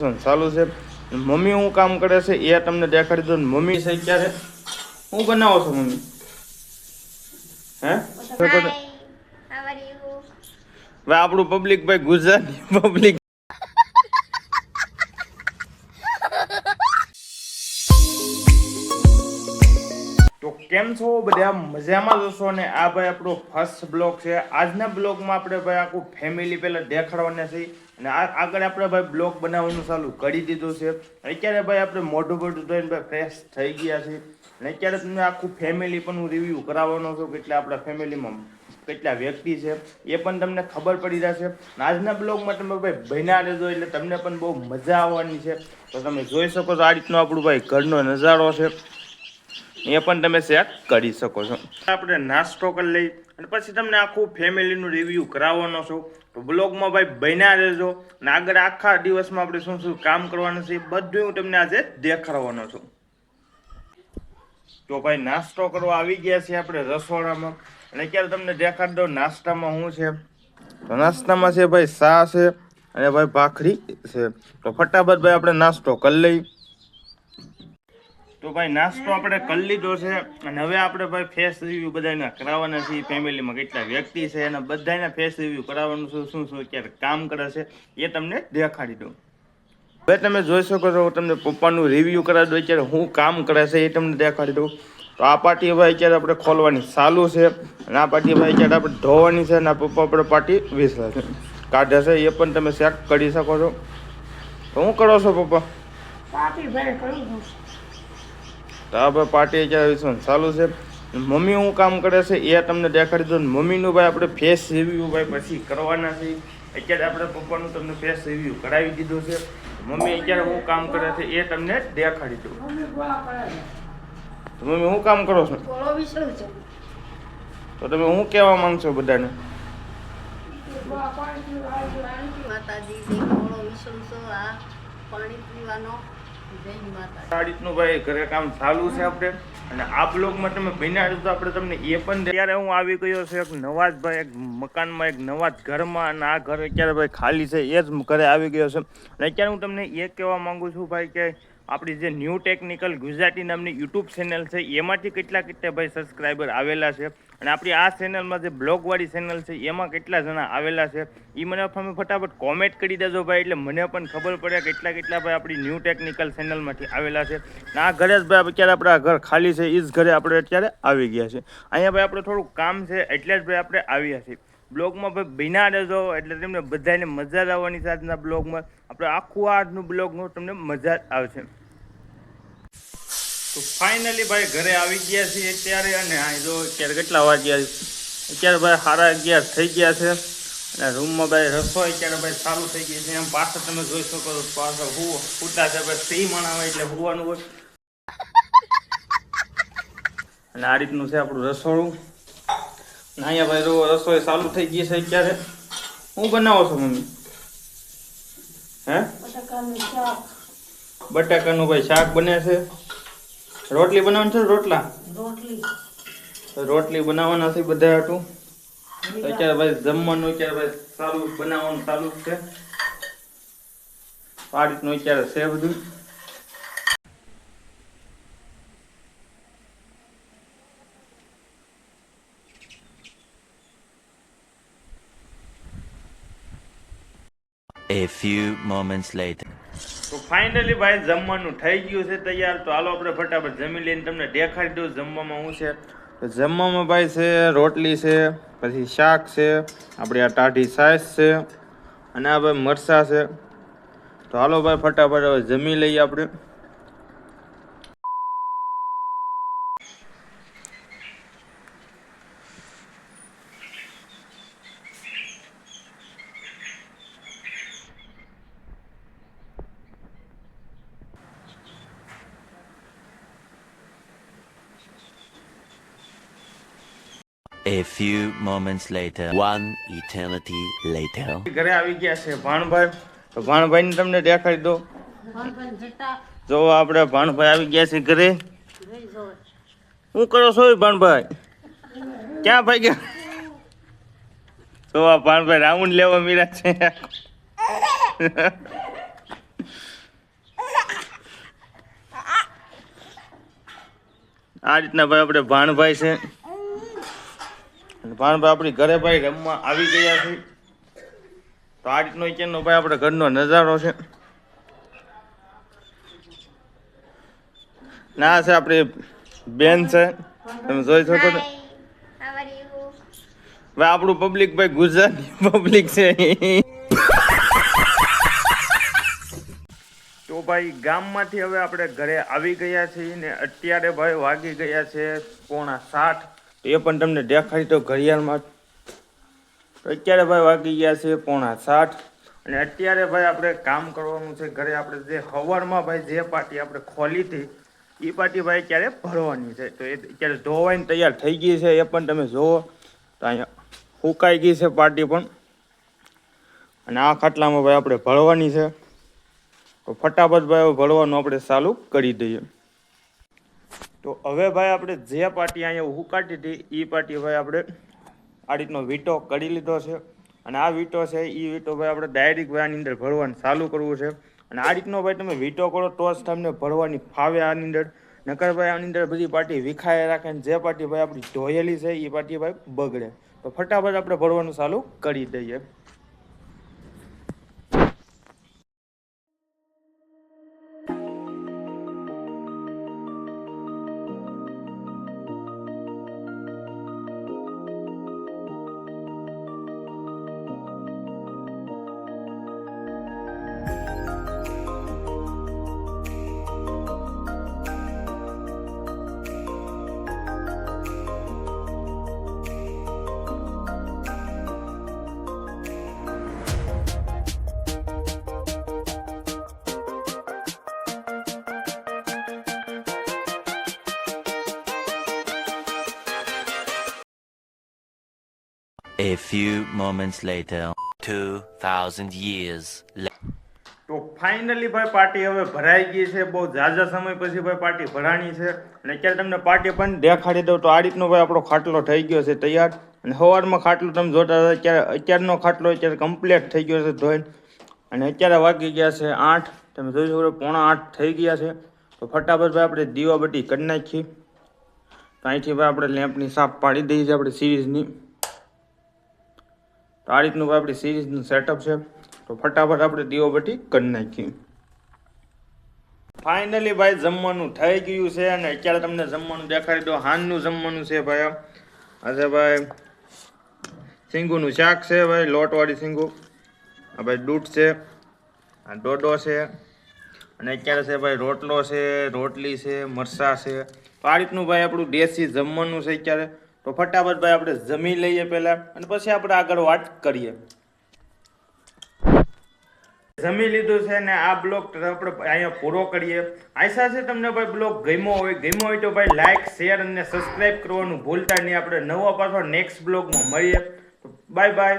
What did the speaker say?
ચાલુ છે મમ્મી હું કામ કરે છે એ તમને દેખાડી દઉં મમ્મી છે ક્યારે હું બનાવો છો મમ્મી હે ભાઈ આપણું પબ્લિક ભાઈ ગુજરાતી પબ્લિક તો કેમ છો બધા મજામાં જશો ને આ ભાઈ આપણો ફર્સ્ટ બ્લોગ છે આજના બ્લોગમાં આપણે ભાઈ આખું ફેમિલી પહેલા દેખાડવાના છે અને આગળ આપણે ભાઈ બ્લોગ બનાવવાનું ચાલુ કરી દીધું છે અત્યારે ભાઈ આપણે મોઢું ધોઈને ભાઈ ફ્રેશ થઈ ગયા છે અને અત્યારે તમને આખું ફેમિલી પણ હું રિવ્યૂ કરાવવાનો છું કેટલા આપણા ફેમિલીમાં કેટલા વ્યક્તિ છે એ પણ તમને ખબર પડી જશે આજના બ્લોગમાં તમે ભાઈ બન્યા રહેજો એટલે તમને પણ બહુ મજા આવવાની છે તો તમે જોઈ શકો છો આ રીતનો આપણું ભાઈ ઘરનો નજારો છે એ પણ તમે ચેક કરી શકો છો આપણે નાસ્તો કરી લઈ અને પછી તમને આખું ફેમિલીનું રિવ્યૂ કરાવવાનો છું તો બ્લોગમાં ભાઈ બન્યા રહેજો અને આગળ આખા દિવસમાં આપણે શું શું કામ કરવાનું છે એ બધું હું તમને આજે દેખાડવાનો છું તો ભાઈ નાસ્તો કરવા આવી ગયા છીએ આપણે રસોડામાં અને અત્યારે તમને દેખાડી દઉં નાસ્તામાં શું છે તો નાસ્તામાં છે ભાઈ ચા છે અને ભાઈ ભાખરી છે તો ફટાફટ ભાઈ આપણે નાસ્તો કરી લઈ તો ભાઈ નાસ્તો આપણે કરી લીધો છે અને હવે આપણે ભાઈ ફેસ રિવ્યુ બધાના કરાવવાના છે ફેમિલીમાં કેટલા વ્યક્તિ છે અને બધાના ફેસ રિવ્યુ કરાવવાનું છે શું શું અત્યારે કામ કરે છે એ તમને દેખાડી દઉં હવે તમે જોઈ શકો છો તમને પપ્પાનું રિવ્યુ કરાવી દઉં અત્યારે હું કામ કરે છે એ તમને દેખાડી દઉં તો આ પાટી ભાઈ અત્યારે આપણે ખોલવાની ચાલુ છે અને આ પાટી ભાઈ અત્યારે આપણે ધોવાની છે અને આ પપ્પા આપણે પાટી વિસરા છે કાઢે છે એ પણ તમે ચેક કરી શકો છો તો શું કરો છો પપ્પા પાટી ભાઈ કરું છું તો આ ભાઈ પાર્ટી અત્યારે વિશ્વાસ ચાલુ છે મમ્મી હું કામ કરે છે એ તમને દેખાડી દઉં મમ્મીનું ભાઈ આપણે ફેસ રિવ્યુ ભાઈ પછી કરવાના છે અત્યારે આપણે પપ્પાનું તમને ફેસ રિવ્યુ કરાવી દીધું છે મમ્મી અત્યારે હું કામ કરે છે એ તમને દેખાડી દઉં મમ્મી હું કામ કરો છો તો તમે હું કહેવા માંગશો બધાને પાણી પીવાનો આ રીતનું ભાઈ ઘરે કામ ચાલુ છે આપણે અને આ બ્લોગમાં તમે બન્યા તો આપણે તમને એ પણ ત્યારે હું આવી ગયો છું એક નવા જ ભાઈ એક મકાનમાં એક નવા જ ઘરમાં અને આ ઘર અત્યારે ભાઈ ખાલી છે એ જ ઘરે આવી ગયો છે અને અત્યારે હું તમને એ કહેવા માંગુ છું ભાઈ કે આપણી જે ન્યૂ ટેકનિકલ ગુજરાતી નામની યુટ્યુબ ચેનલ છે એમાંથી કેટલા ભાઈ સબસ્ક્રાઈબર આવેલા છે અને આપણી આ ચેનલમાં જે બ્લોગવાળી ચેનલ છે એમાં કેટલા જણા આવેલા છે એ મને તમે ફટાફટ કોમેન્ટ કરી દેજો ભાઈ એટલે મને પણ ખબર પડે કેટલા ભાઈ આપણી ન્યૂ ટેકનિકલ ચેનલમાંથી આવેલા છે અને આ ઘરે જ ભાઈ અત્યારે આપણે આ ઘર ખાલી છે એ જ ઘરે આપણે અત્યારે આવી ગયા છે અહીંયા ભાઈ આપણે થોડુંક કામ છે એટલે જ ભાઈ આપણે આવ્યા છીએ બ્લોગમાં ભાઈ બિના રહેજો એટલે તમને બધાને મજા જ આવવાની છે આજના બ્લોગમાં આપણે આખું આજનું બ્લોગનું તમને મજા જ આવશે તો ફાઇનલી ભાઈ ઘરે આવી ગયા છીએ અત્યારે અને આ જો અત્યારે કેટલા વાગ્યા અત્યારે ભાઈ 11:30 થઈ ગયા છે અને રૂમમાં ભાઈ રસોઈ અત્યારે ભાઈ ચાલુ થઈ ગઈ છે એમ પાછળ તમે જોઈ શકો છો પાછળ ફૂટા છે ભાઈ 3 માણા હોય એટલે હોવાનું હોય અને આ રીતનું છે આપણું રસોડું અને અહીંયા ભાઈ રસોઈ ચાલુ થઈ ગઈ છે અત્યારે હું બનાવો છો મમ્મી હે બટાકાનું ભાઈ શાક બને છે રોટલી બનાવવાની છે રોટલી બનાવવાના છે બધા હાટું અત્યારે ભાઈ જમવાનું અત્યારે ભાઈ બનાવવાનું ચાલુ છે આ રીતનું અત્યારે છે બધું A few moments later. તો ફાઇનલી ભાઈ જમવાનું થઈ ગયું છે તૈયાર તો હાલો આપણે ફટાફટ જમી લઈને તમને દેખાડી દઉં જમવામાં શું છે જમવામાં ભાઈ છે રોટલી છે પછી શાક છે આપણી આ ટાઢી છાશ છે અને આ ભાઈ મરચાં છે તો હાલો ભાઈ ફટાફટ હવે જમી લઈએ આપણે A few moments later. One eternity later. ઘરે આવી ગયા છે ભાણભાઈ તો ભાણભાઈને તમને દેખાડી દો જો આપણે ભાણભાઈ આવી ગયા છે ઘરે શું કરો છો ભાણભાઈ ક્યાં ભાઈ ગયા તો આ ભાણભાઈ રાઉન્ડ લેવા મીરા છે આ રીતના ભાઈ આપણે ભાણભાઈ છે અને ભાણભાઈ આપણી ઘરે ભાઈ રમવા આવી ગયા છે. તો આ રીતનો કેનો ભાઈ આપણે ઘરનો નજારો છે. ના છે આપણી બેન છે, તમે જોઈ શકો છો ભાઈ. આપણું પબ્લિક ભાઈ ગુજરાતી પબ્લિક છે. તો ભાઈ ગામમાંથી હવે આપણે ઘરે આવી ગયા છીએ ને અત્યારે ભાઈ વાગી ગયા છે 7:45. એ પણ તમને દેખાડી તો ઘડિયાળમાં. તો અત્યારે ભાઈ વાગી ગયા છે 7:45 અને અત્યારે ભાઈ આપણે કામ કરવાનું છે ઘરે. આપણે જે સવારમાં ભાઈ જે પાર્ટી આપણે ખોલી હતી એ પાર્ટી ભાઈ અત્યારે ભરવાની છે. તો એ અત્યારે ધોવાઈને તૈયાર થઈ ગઈ છે. એ પણ તમે જુઓ તો અહીંયા સુકાઈ ગઈ છે પાર્ટી પણ. અને આ ખાટલામાં ભાઈ આપણે ભરવાની છે. તો ફટાફટ ભાઈ ભરવાનું આપણે ચાલુ કરી દઈએ. તો હવે ભાઈ આપણે જે પાર્ટી અહીંયા હુકાટી હતી એ પાર્ટી ભાઈ આપણે આ રીતનો વીંટો કરી લીધો છે. અને આ વીંટો છે એ વીંટો ભાઈ આપણે ડાયરેક્ટ ભાઈ આની અંદર ભરવાનું ચાલુ કરવું છે. અને આ રીતનો ભાઈ તમે વીંટો કરો તો જ તમને ભરવાની ફાવે આની અંદર. નકર ભાઈ આની અંદર બધી પાર્ટી વિખાય રાખે ને જે પાર્ટી ભાઈ આપણી ધોયેલી છે એ પાર્ટી ભાઈ બગડે. તો ફટાફટ આપણે ભરવાનું ચાલુ કરી દઈએ. A few moments later. 2,000 years later. તો ફાઇનલી ભાઈ પાર્ટી હવે ભરાઈ ગઈ છે. બહુ ઝાઝા સમય પછી ભાઈ પાર્ટી ભરાણી છે. અને અત્યારે તમને પાર્ટી પણ દેખાડી દઉં. તો આ રીતનો ભાઈ આપણો ખાટલો થઈ ગયો છે તૈયાર. અને સવારમાં ખાટલો તમે જોતા હતા અત્યારનો ખાટલો અત્યારે કમ્પ્લીટ થઈ ગયો છે ધોઈને. અને અત્યારે વાગી ગયા છે 8. તમે જોઈ શકો 7:45 થઈ ગયા છે. તો ફટાફટ ભાઈ આપણે દીવાબત્તી કરી નાખીએ. તો અહીંથી ભાઈ આપણે લેમ્પની સાપ પાડી દઈએ છીએ આપણે સિરીઝની. તો આ રીતનું આપણી સિરીઝનું સેટઅપ છે. તો ફટાફટ આપણે દીવાબત્તી કરી નાખીએ. ફાઇનલી ભાઈ જમવાનું થઈ ગયું છે. અને અત્યારે તમને જમવાનું દેખાડી દો. હાનનું જમવાનું છે ભાઈ. આજે ભાઈ સિંગુનું શાક છે ભાઈ, લોટવાળી સિંગુ. આ ભાઈ દૂધ છે, આ ડોડો છે. અને અત્યારે છે ભાઈ રોટલો છે, રોટલી છે, મરચાં છે. તો આ રીતનું ભાઈ આપણું દેશી જમવાનું છે અત્યારે. તો ફટાફટ ભાઈ આપણે જમી લઈએ પહેલા અને પછી આપણે આગળ વાત કરીએ. જમી લીધું છે ને આ બ્લોગ આપણે અહીંયા પૂરો કરીએ. આશા છે તમને ભાઈ બ્લોગ ગમ્યો હોય તો ભાઈ લાઈક, શેર અને સબસ્ક્રાઇબ કરવાનું ભૂલતા નહીં. આપણે નવા પાછો નેક્સ્ટ બ્લોગમાં મળીએ. Bye bye.